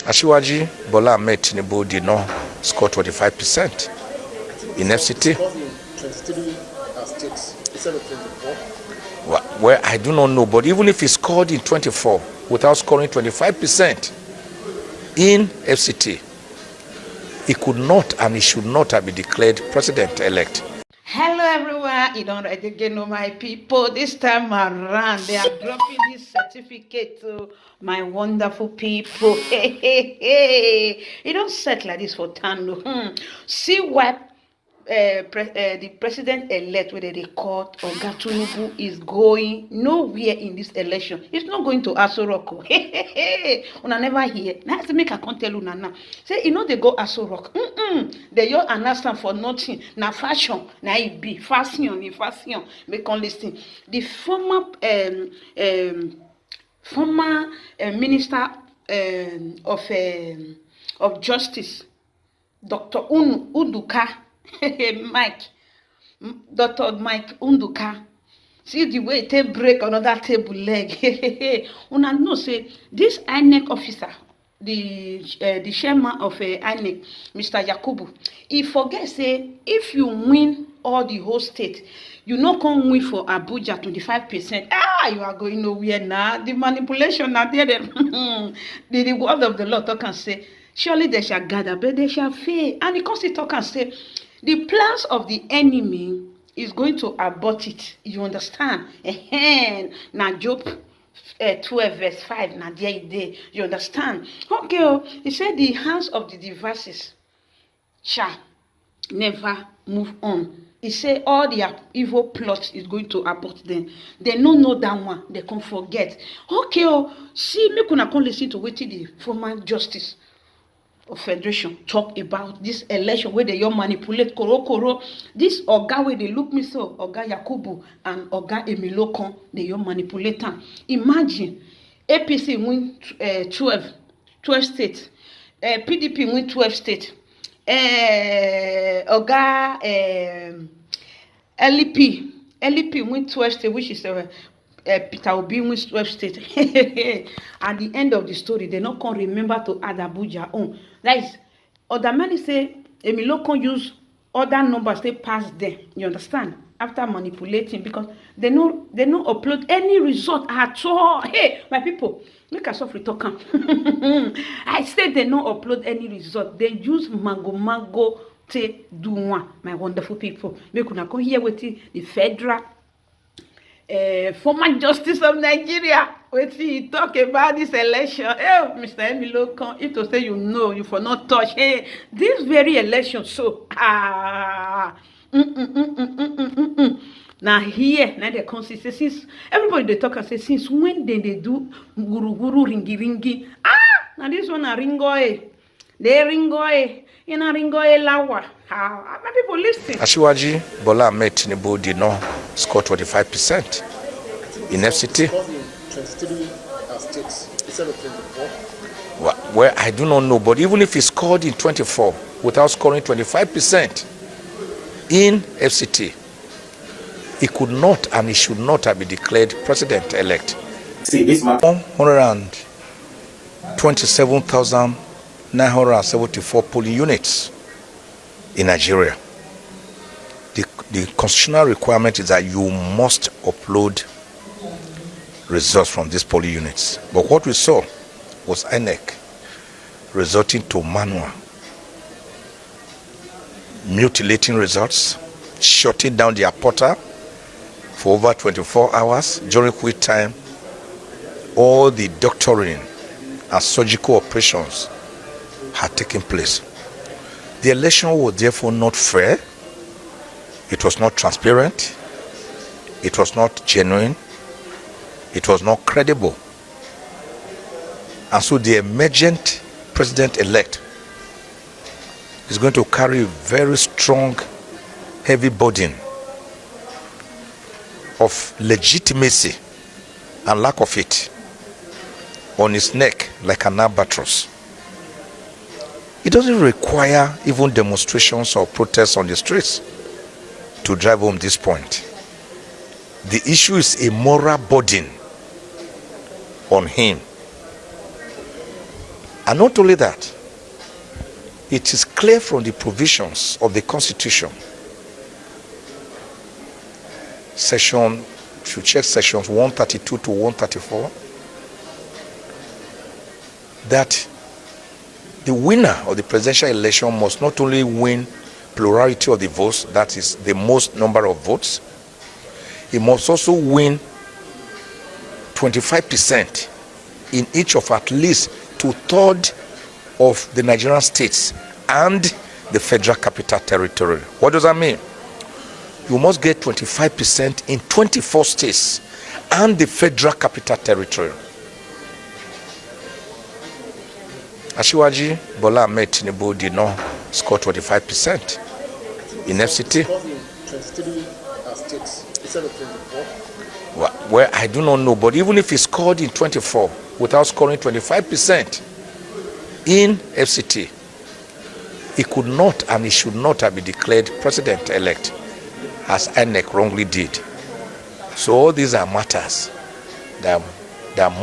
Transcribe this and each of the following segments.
Asiwaju Bola Ahmed Tinubu did not score 25% in FCT. 23 states instead of 24. Well, I do not know, but even if he scored in 24 without scoring 25% in FCT, he could not and he should not have been declared president-elect. Hello everyone, you don't already get know my people. This time around, they are dropping this certificate to my wonderful people. Hey. You don't set like this for Tando. See what the president-elect, whether they call Oga Tinubu, is going nowhere in this election. He's not going to Aso Rock. Una never hear. Now to make I can't tell you now. Say they go Aso Rock. They you understand for nothing. Na fashion, na it be fashion. Make on listen. The former minister of justice, Dr. Uduka. Dr. Mike Unduka, see the way they break another table leg. Una know say this INEC officer, the chairman of INEC, Mr. Yakubu, he forget say if you win all the whole state, you no come win for Abuja 25%. You are going nowhere now. The manipulation now there. The word of the Lord talk and say, surely they shall gather, but they shall fail. And the constitution talk and say, the plans of the enemy is going to abort it. You understand? Now Job 12 verse 5. Now there. You understand? Okay. He said the hands of the devices shall never move on. He said all their evil plots is going to abort them. They no know that one. They can forget. Okay. See, me kuna come listen to what the former justice of federation talk about this election where they manipulate koro. This oga where they look me so oga Yakubu and oga Emilokon they manipulate them. Imagine APC win 12 states, PDP win 12 states, oga LEP win 12 states, which is Peter Obi wins 12 states. At the end of the story, they not can remember to add Abuja on. That is, other many say Emilio can use other numbers they pass them. You understand? After manipulating, because they no upload any result at all. Hey, my people, make us off talk. I said they no upload any result. They use mango to do one. My wonderful people, make una come here with the federal. Former Justice of Nigeria, what he talk about this election. Mr. Emilio, if to say you for not touch. Hey, this very election, so now here, now the consistencies. Everybody they talk and say since when they do guru ringi. Now this one a ringo. They ringo. In a ringo lawa. My people listen. Asiwaju Bola Ahmed Tinubu did not score 25% in FCT. 23 states instead of 24. Well, I do not know, but even if he scored in 24 without scoring 25% in FCT, he could not and he should not have been declared president-elect. See this man. 127,974 polling units in Nigeria. The constitutional requirement is that you must upload results from these polling units. But what we saw was INEC resorting to manual, mutilating results, shutting down their portal for over 24 hours, during which time all the doctoring and surgical operations had taken place. The election was therefore not fair, it was not transparent, it was not genuine, it was not credible. And so the emergent president-elect is going to carry a very strong, heavy burden of legitimacy and lack of it on his neck like an albatross. It doesn't require even demonstrations or protests on the streets to drive home this point. The issue is a moral burden on him. And not only that, it is clear from the provisions of the Constitution, should check sections 132 to 134, that the winner of the presidential election must not only win plurality of the votes, that is the most number of votes, he must also win 25% in each of at least 2/3 of the Nigerian states and the Federal Capital Territory. What does that mean? You must get 25% in 24 states and the Federal Capital Territory. Asiwaju Bola Ahmed Tinubu did not score 25% in FCT. 23 states instead of 24. Well, I do not know, but even if he scored in 24 without scoring 25% in FCT, he could not and he should not have been declared president-elect, as INEC wrongly did. So all these are matters that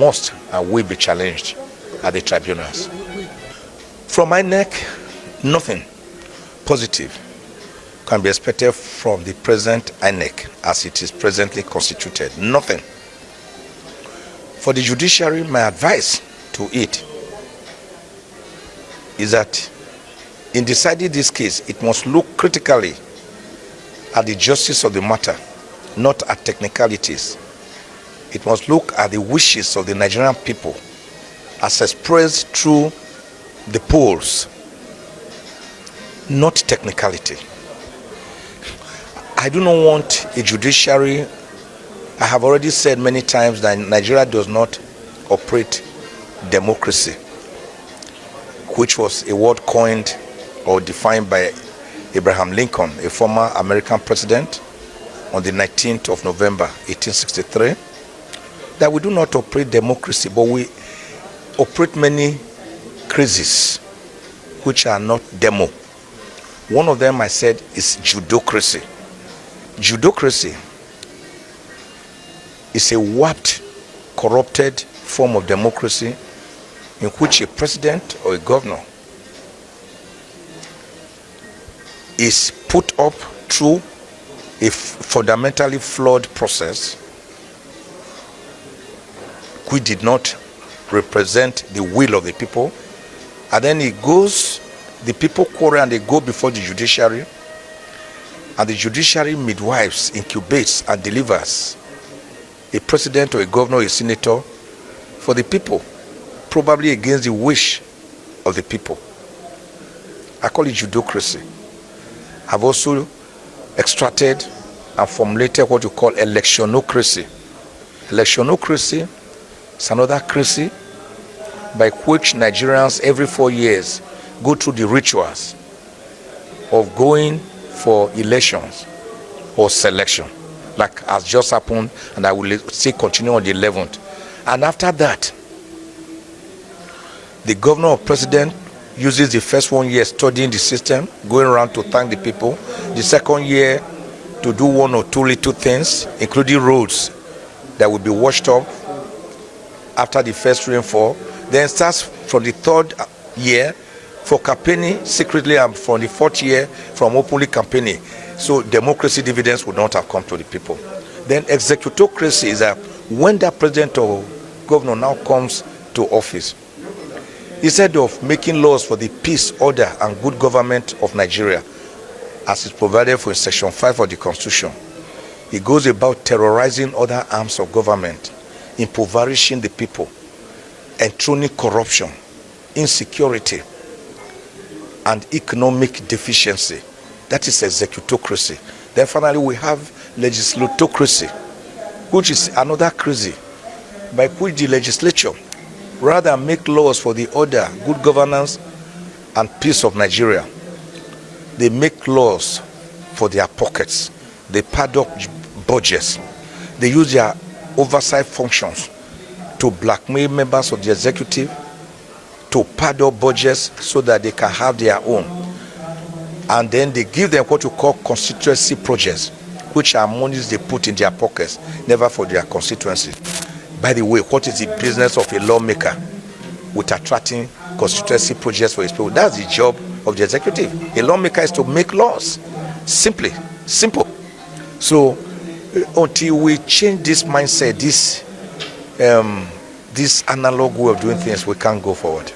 must and will be challenged at the tribunals. From INEC, nothing positive can be expected from the present INEC as it is presently constituted. Nothing. For the judiciary, my advice to it is that in deciding this case, it must look critically at the justice of the matter, not at technicalities. It must look at the wishes of the Nigerian people as expressed through the polls, not technicality. I do not want a judiciary. I have already said many times that Nigeria does not operate democracy, which was a word coined or defined by Abraham Lincoln, a former American president, on the 19th of November, 1863, that we do not operate democracy, but we operate many crises which are not demo. One of them, I said, is judocracy. Judocracy is a warped, corrupted form of democracy in which a president or a governor is put up through a fundamentally flawed process which did not represent the will of the people, and then the people quarrel and they go before the judiciary, and the judiciary midwives, incubates and delivers a president or a governor or a senator for the people, probably against the wish of the people. I call it judocracy. I've also extracted and formulated what you call electionocracy. Electionocracy is another crazy by which Nigerians every 4 years go through the rituals of going for elections or selection, like has just happened, and I will still continue on the 11th. And after that, the governor or president uses the first 1 year studying the system, going around to thank the people. The second year to do one or two little things, including roads that will be washed up after the first rainfall. Then starts from the third year for campaigning secretly, and from the fourth year from openly campaigning. So democracy dividends would not have come to the people. Then executocracy is that when that president or governor now comes to office, instead of making laws for the peace, order, and good government of Nigeria, as is provided for in Section 5 of the Constitution, he goes about terrorizing other arms of government, impoverishing the people, enthroning corruption, insecurity, and economic deficiency. That is executocracy. Then finally we have legislatocracy, which is another crazy, by which the legislature rather than make laws for the order, good governance, and peace of Nigeria, they make laws for their pockets. They pad up budgets. They use their oversight functions to blackmail members of the executive, to pad up budgets so that they can have their own. And then they give them what you call constituency projects, which are monies they put in their pockets, never for their constituency. By the way, what is the business of a lawmaker with attracting constituency projects for his people. That's the job of the executive. A lawmaker is to make laws. Simple. So until we change this mindset, this analog way of doing things, we can't go forward.